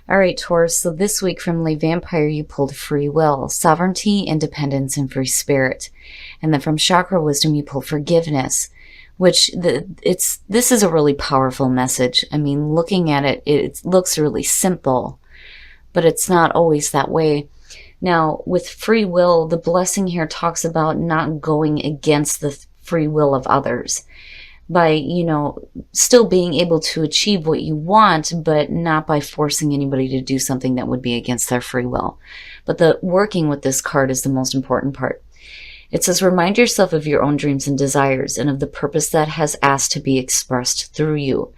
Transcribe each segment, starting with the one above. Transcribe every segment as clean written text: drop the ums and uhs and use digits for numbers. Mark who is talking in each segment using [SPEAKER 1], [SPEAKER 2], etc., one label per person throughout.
[SPEAKER 1] All right, Taurus. So this week from Le Vampire, you pulled free will, sovereignty, independence, and free spirit. And then from Chakra Wisdom, you pulled forgiveness, which this is a really powerful message. I mean, looking at it, it looks really simple, but it's not always that way. Now, with free will, the blessing here talks about not going against the free will of others by, still being able to achieve what you want, but not by forcing anybody to do something that would be against their free will. But the working with this card is the most important part. It says, remind yourself of your own dreams and desires and of the purpose that has asked to be expressed through you.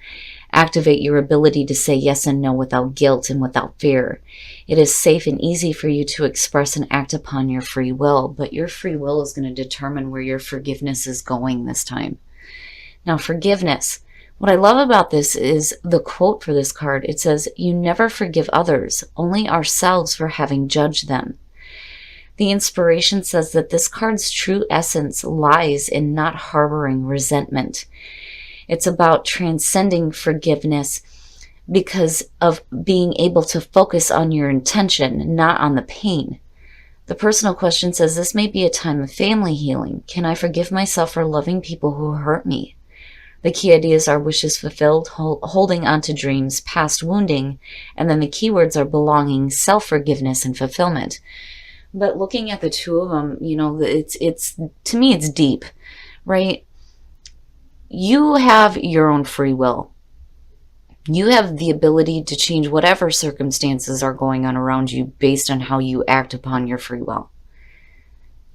[SPEAKER 1] Activate your ability to say yes and no without guilt and without fear. It is safe and easy for you to express and act upon your free will, but your free will is going to determine where your forgiveness is going this time. Now, forgiveness. What I love about this is the quote for this card. It says, you never forgive others, only ourselves for having judged them. The inspiration says that this card's true essence lies in not harboring resentment. It's about transcending forgiveness because of being able to focus on your intention, not on the pain. The personal question says, this may be a time of family healing. Can I forgive myself for loving people who hurt me? The key ideas are wishes fulfilled, holding on to dreams, past wounding, and then the keywords are belonging, self-forgiveness, and fulfillment. But looking at the two of them, it's to me, it's deep, right? You have your own free will. You have the ability to change whatever circumstances are going on around you based on how you act upon your free will.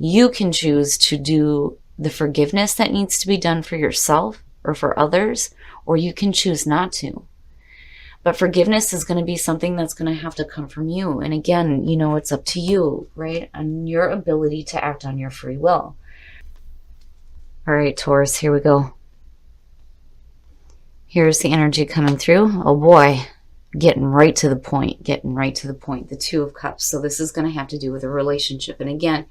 [SPEAKER 1] You can choose to do the forgiveness that needs to be done for yourself or for others, or you can choose not to. But forgiveness is going to be something that's going to have to come from you. And again, it's up to you, right? And your ability to act on your free will. All right, Taurus, here we go. Here's the energy coming through. Oh boy, getting right to the point, the Two of Cups. So this is going to have to do with a relationship. And again,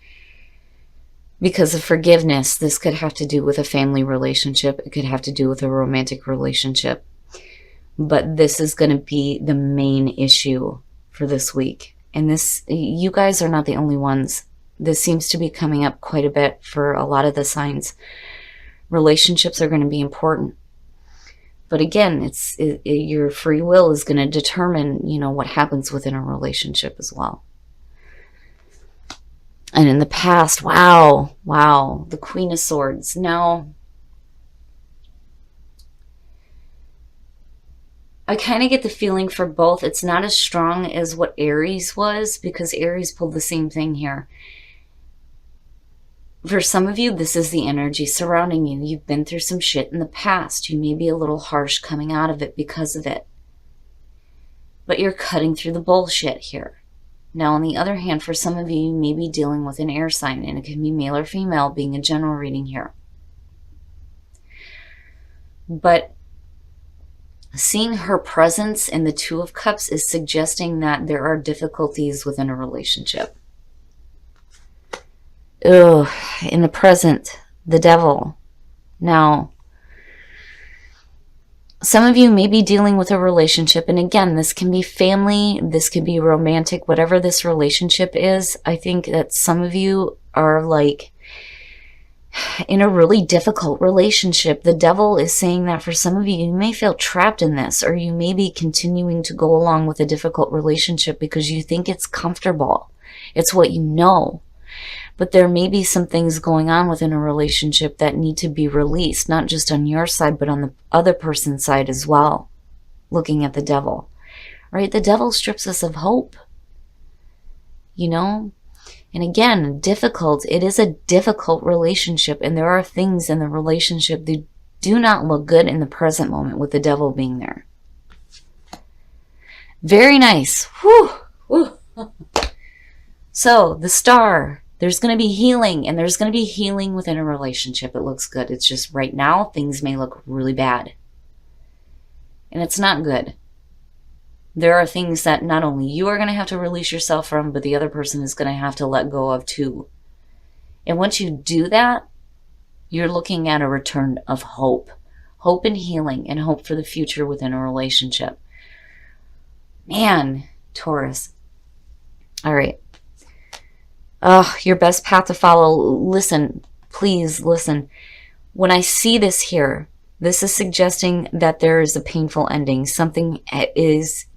[SPEAKER 1] because of forgiveness, this could have to do with a family relationship. It could have to do with a romantic relationship. But this is going to be the main issue for this week. And this, you guys are not the only ones. This seems to be coming up quite a bit for a lot of the signs. Relationships are going to be important. But again, your free will is going to determine, what happens within a relationship as well. And in the past, wow, the Queen of Swords. Now, I kind of get the feeling for both. It's not as strong as what Aries was, because Aries pulled the same thing here. For some of you, this is the energy surrounding you. You've been through some shit in the past. You may be a little harsh coming out of it because of it. But you're cutting through the bullshit here. Now, on the other hand, for some of you, you may be dealing with an air sign, and it can be male or female, being a general reading here. But seeing her presence in the Two of Cups is suggesting that there are difficulties within a relationship. Ugh, in the present, the devil. Now, some of you may be dealing with a relationship, and again, this can be family, this can be romantic, whatever this relationship is. I think that some of you are like in a really difficult relationship. The devil is saying that for some of you, you may feel trapped in this, or you may be continuing to go along with a difficult relationship because you think it's comfortable. It's what you know. But there may be some things going on within a relationship that need to be released, not just on your side, but on the other person's side as well. Looking at the devil, right? The devil strips us of hope, And again, it is a difficult relationship, and there are things in the relationship that do not look good in the present moment with the devil being there. Very nice. Whew. Whew. So, the Star. There's going to be healing, and there's going to be healing within a relationship. It looks good. It's just right now, things may look really bad. And it's not good. There are things that not only you are going to have to release yourself from, but the other person is going to have to let go of too. And once you do that, you're looking at a return of hope. Hope and healing, and hope for the future within a relationship. Man, Taurus. All right. Your best path to follow. Listen, please listen. When I see this here, this is suggesting that there is a painful ending. Something is,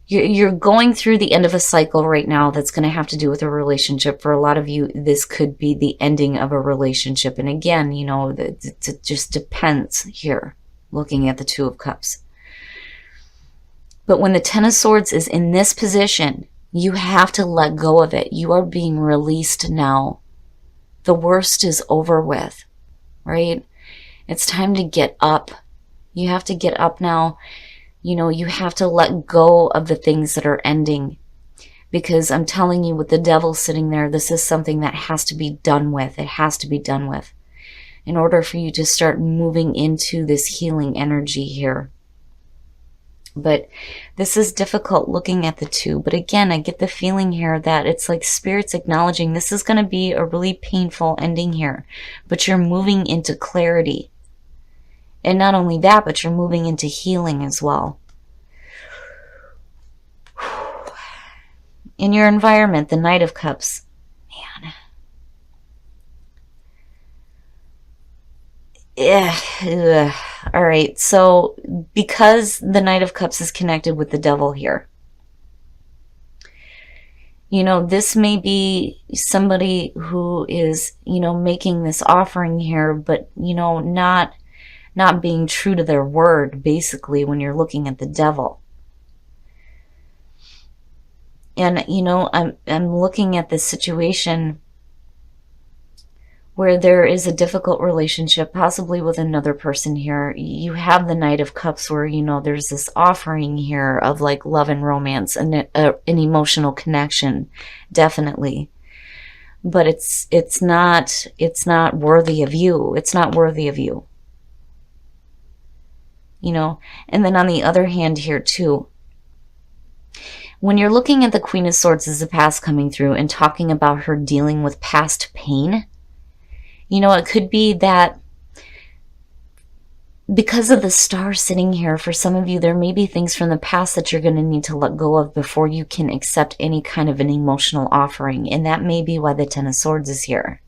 [SPEAKER 1] you're going through the end of a cycle right now that's going to have to do with a relationship. For a lot of you, this could be the ending of a relationship. And again, you know, it just depends here, looking at the Two of Cups. But when the Ten of Swords is in this position, you have to let go of it. You are being released now. The worst is over with, right? It's time to get up. You have to get up now. You know, you have to let go of the things that are ending. Because I'm telling you, with the Devil sitting there, this is something that has to be done with. It has to be done with in order for you to start moving into this healing energy here. But this is difficult looking at the two. But again, I get the feeling here that it's like Spirit's acknowledging this is going to be a really painful ending here. But you're moving into clarity. And not only that, but you're moving into healing as well. In your environment, the Knight of Cups. Man. Yeah. All right. So because the Knight of Cups is connected with the Devil here, you know, this may be somebody who is, you know, making this offering here, but, you know, not being true to their word, basically, when you're looking at the Devil. And, you know, I'm looking at this situation where there is a difficult relationship, possibly with another person here. You have the Knight of Cups where, you know, there's this offering here of like love and romance and an emotional connection, definitely. But it's not worthy of you. It's not worthy of you. You know, and then on the other hand here too, when you're looking at the Queen of Swords as the past coming through and talking about her dealing with past pain, you know, it could be that because of the Star sitting here, for some of you, there may be things from the past that you're going to need to let go of before you can accept any kind of an emotional offering. And that may be why the Ten of Swords is here.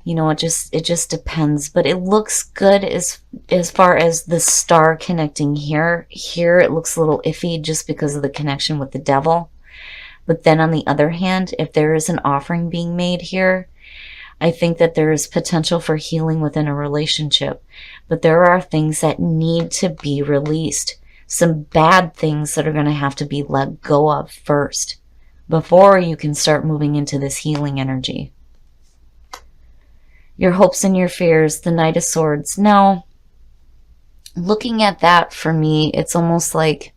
[SPEAKER 1] You know, it just depends. But it looks good as far as the Star connecting here. Here it looks a little iffy just because of the connection with the Devil. But then on the other hand, if there is an offering being made here, I think that there is potential for healing within a relationship, but there are things that need to be released. Some bad things that are going to have to be let go of first before you can start moving into this healing energy. Your hopes and your fears, the Knight of Swords. Now, looking at that for me, it's almost like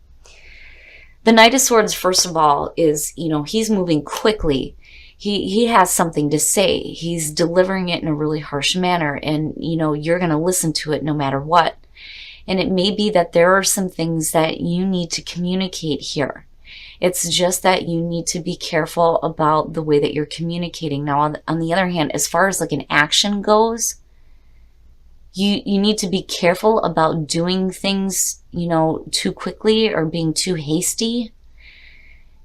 [SPEAKER 1] the Knight of Swords, first of all, is, you know, he's moving quickly. He has something to say. He's delivering it in a really harsh manner, and, you know, you're going to listen to it no matter what. And it may be that there are some things that you need to communicate here. It's just that you need to be careful about the way that you're communicating. Now, on the other hand, as far as like an action goes, you need to be careful about doing things, you know, too quickly or being too hasty.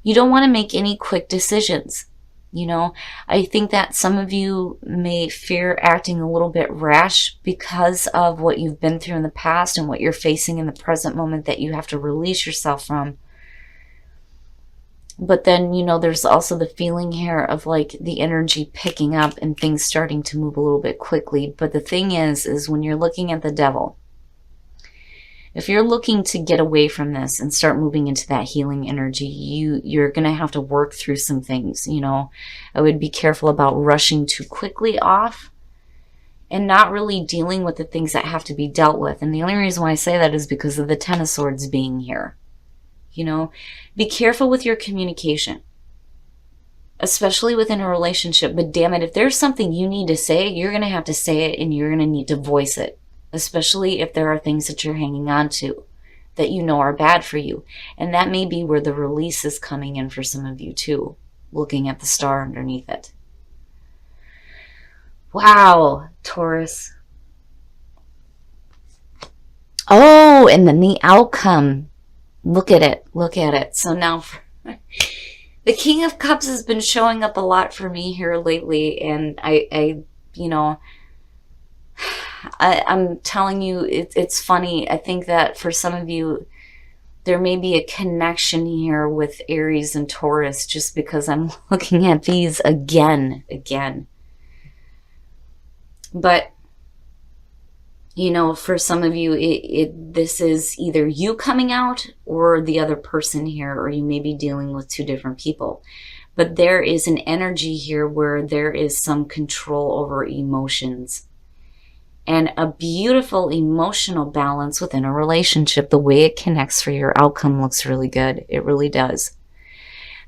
[SPEAKER 1] You don't want to make any quick decisions. You know, I think that some of you may fear acting a little bit rash because of what you've been through in the past and what you're facing in the present moment that you have to release yourself from. But then, you know, there's also the feeling here of like the energy picking up and things starting to move a little bit quickly. But the thing is when you're looking at the Devil, if you're looking to get away from this and start moving into that healing energy, you're going to have to work through some things. You know, I would be careful about rushing too quickly off and not really dealing with the things that have to be dealt with. And the only reason why I say that is because of the Ten of Swords being here. You know, be careful with your communication, especially within a relationship. But damn it, if there's something you need to say, you're going to have to say it and you're going to need to voice it. Especially if there are things that you're hanging on to that you know are bad for you. And that may be where the release is coming in for some of you too, looking at the Star underneath it. Wow, Taurus. Oh, and then the outcome. Look at it. Look at it. So now the King of Cups has been showing up a lot for me here lately. And I'm telling you, it's funny. I think that for some of you, there may be a connection here with Aries and Taurus just because I'm looking at these again. But, for some of you, this is either you coming out or the other person here, or you may be dealing with two different people. But there is an energy here where there is some control over emotions. And a beautiful emotional balance within a relationship. The way it connects for your outcome looks really good. It really does.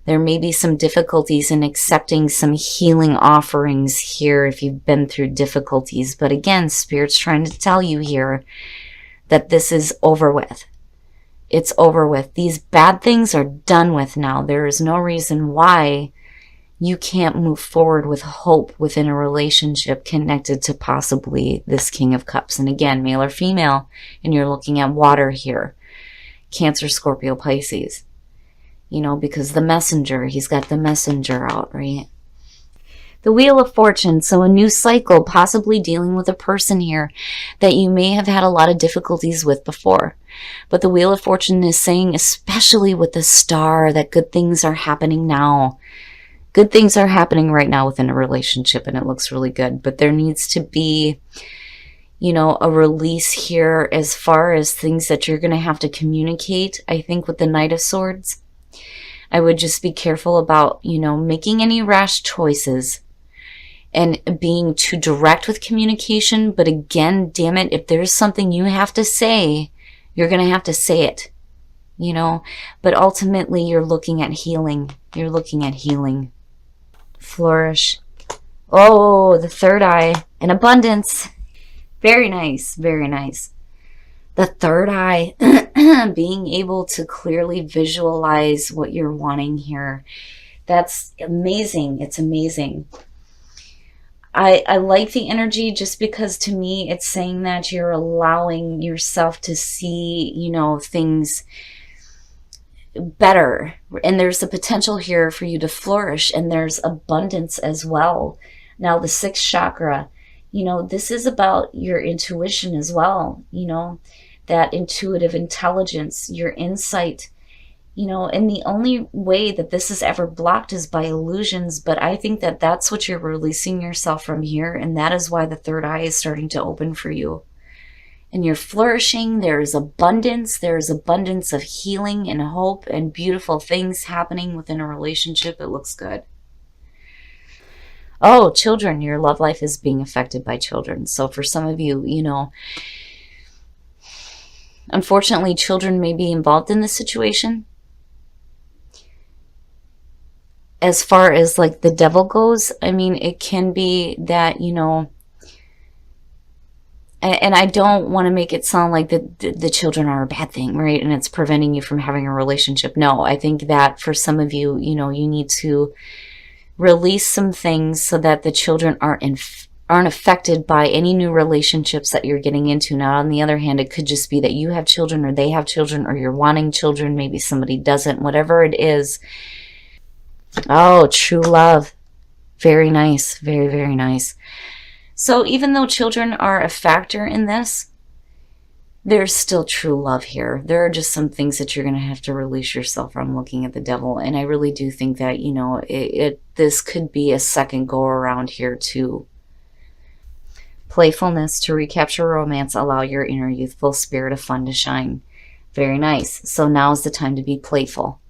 [SPEAKER 1] There may be some difficulties in accepting some healing offerings here if you've been through difficulties. But again, Spirit's trying to tell you here that this is over with. It's over with. These bad things are done with now. There is no reason why you can't move forward with hope within a relationship connected to possibly this King of Cups. And again, male or female, and you're looking at water here. Cancer, Scorpio, Pisces. Because the messenger, he's got the messenger out, right? The Wheel of Fortune, so a new cycle, possibly dealing with a person here that you may have had a lot of difficulties with before. But the Wheel of Fortune is saying, especially with the star, that good things are happening now. Good things are happening right now within a relationship, and it looks really good. But there needs to be, a release here as far as things that you're going to have to communicate. I think with the Knight of Swords, I would just be careful about, making any rash choices and being too direct with communication. But again, damn it, if there's something you have to say, you're going to have to say it, But ultimately, you're looking at healing. You're looking at healing. Flourish. Oh, the third eye and abundance. Very nice. Very nice. The third eye, being able to clearly visualize what you're wanting here. That's amazing. It's amazing. I like the energy just because to me it's saying that you're allowing yourself to see, things better, and there's the potential here for you to flourish, and there's abundance as well. Now the sixth chakra, this is about your intuition as well, that intuitive intelligence, your insight, and the only way that this is ever blocked is by illusions. But I think that that's what you're releasing yourself from here, and that is why the third eye is starting to open for you. And you're flourishing. There's abundance of healing and hope and beautiful things happening within a relationship. It looks good. Oh, children, your love life is being affected by children. So for some of you, unfortunately, children may be involved in this situation. As far as like the devil goes, it can be that, and I don't want to make it sound like the children are a bad thing, right? And it's preventing you from having a relationship. No, I think that for some of you, you need to release some things so that the children aren't affected by any new relationships that you're getting into. Now, on the other hand, it could just be that you have children or they have children or you're wanting children. Maybe somebody doesn't, whatever it is. Oh, true love. Very nice. Very, very nice. So even though children are a factor in this, there's still true love here. There are just some things that you're going to have to release yourself from looking at the devil. And I really do think that, this could be a second go around here too. Playfulness to recapture romance, allow your inner youthful spirit of fun to shine. Very nice. So now is the time to be playful.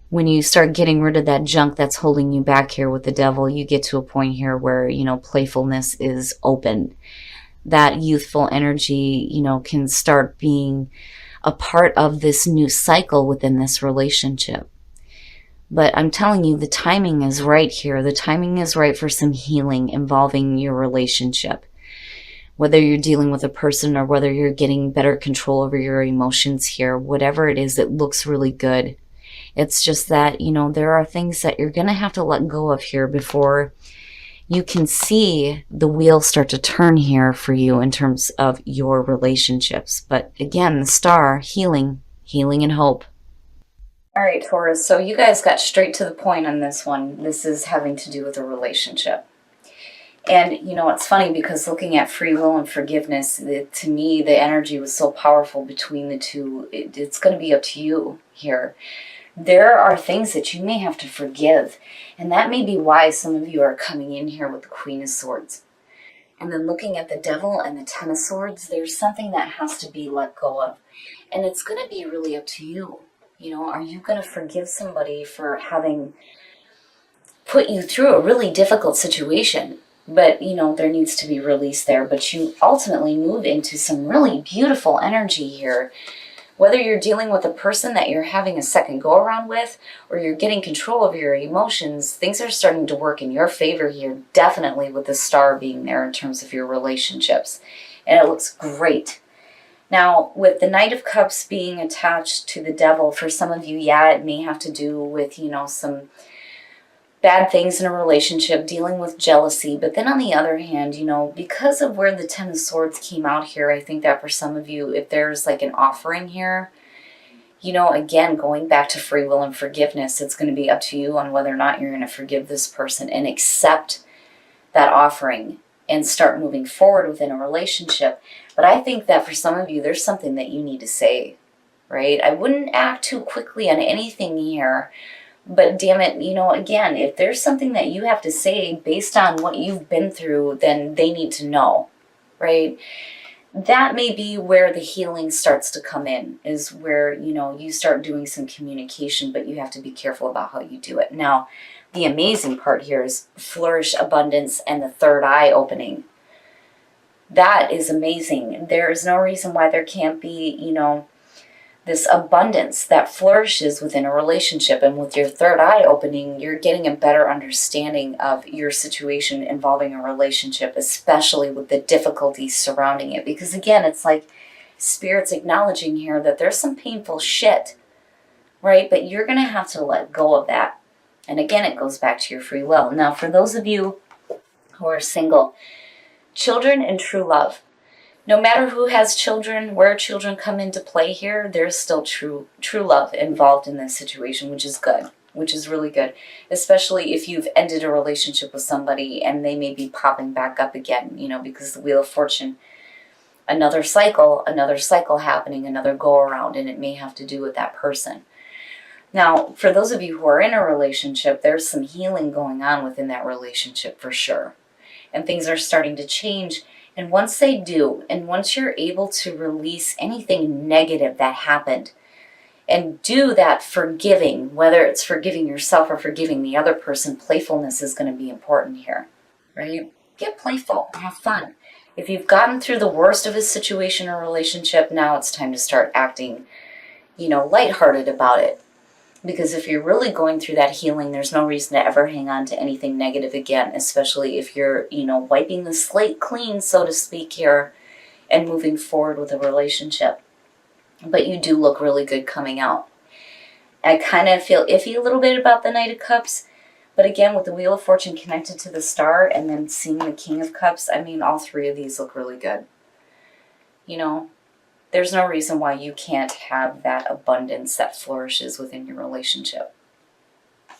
[SPEAKER 1] When you start getting rid of that junk that's holding you back here with the devil, you get to a point here where, playfulness is open. That youthful energy, can start being a part of this new cycle within this relationship. But I'm telling you, the timing is right here. The timing is right for some healing involving your relationship. Whether you're dealing with a person or whether you're getting better control over your emotions here, whatever it is, it looks really good. It's just that, there are things that you're going to have to let go of here before you can see the wheel start to turn here for you in terms of your relationships. But again, the star, healing, healing and hope. All right, Taurus, so you guys got straight to the point on this one. This is having to do with a relationship. And, it's funny because looking at free will and forgiveness, to me, the energy was so powerful between the two. It's going to be up to you here. There are things that you may have to forgive. And that may be why some of you are coming in here with the Queen of Swords. And then looking at the Devil and the Ten of Swords, there's something that has to be let go of. And it's going to be really up to you. Are you going to forgive somebody for having put you through a really difficult situation? But, there needs to be release there. But you ultimately move into some really beautiful energy here. Whether you're dealing with a person that you're having a second go around with, or you're getting control of your emotions, things are starting to work in your favor here, definitely with the Star being there in terms of your relationships. And it looks great. Now, with the Knight of Cups being attached to the Devil, for some of you, yeah, it may have to do with, some bad things in a relationship, dealing with jealousy. But then on the other hand, because of where the Ten of Swords came out here, I think that for some of you, if there's like an offering here, again, going back to free will and forgiveness, it's going to be up to you on whether or not you're going to forgive this person and accept that offering and start moving forward within a relationship. But I think that for some of you, there's something that you need to say, right? I wouldn't act too quickly on anything here. But damn it, again, if there's something that you have to say based on what you've been through, then they need to know, right? That may be where the healing starts to come in, is where, you start doing some communication, but you have to be careful about how you do it. Now, the amazing part here is flourish, abundance, and the third eye opening. That is amazing. There is no reason why there can't be, this abundance that flourishes within a relationship. And with your third eye opening, you're getting a better understanding of your situation involving a relationship, especially with the difficulties surrounding it. Because again, it's like Spirit's acknowledging here that there's some painful shit, right? But you're going to have to let go of that. And again, it goes back to your free will. Now, for those of you who are single, children and true love. No matter who has children, where children come into play here, there's still true love involved in this situation, which is good, which is really good. Especially if you've ended a relationship with somebody and they may be popping back up again, because the Wheel of Fortune, another cycle happening, another go around, and it may have to do with that person. Now, for those of you who are in a relationship, there's some healing going on within that relationship for sure. And things are starting to change. And once they do, and once you're able to release anything negative that happened and do that forgiving, whether it's forgiving yourself or forgiving the other person, playfulness is going to be important here, right? Get playful, have fun. If you've gotten through the worst of a situation or relationship, now it's time to start acting, lighthearted about it. Because if you're really going through that healing, there's no reason to ever hang on to anything negative again, especially if you're, wiping the slate clean, so to speak, here and moving forward with a relationship. But you do look really good coming out. I kind of feel iffy a little bit about the Knight of Cups, but again, with the Wheel of Fortune connected to the Star and then seeing the King of Cups, all three of these look really good. There's no reason why you can't have that abundance that flourishes within your relationship.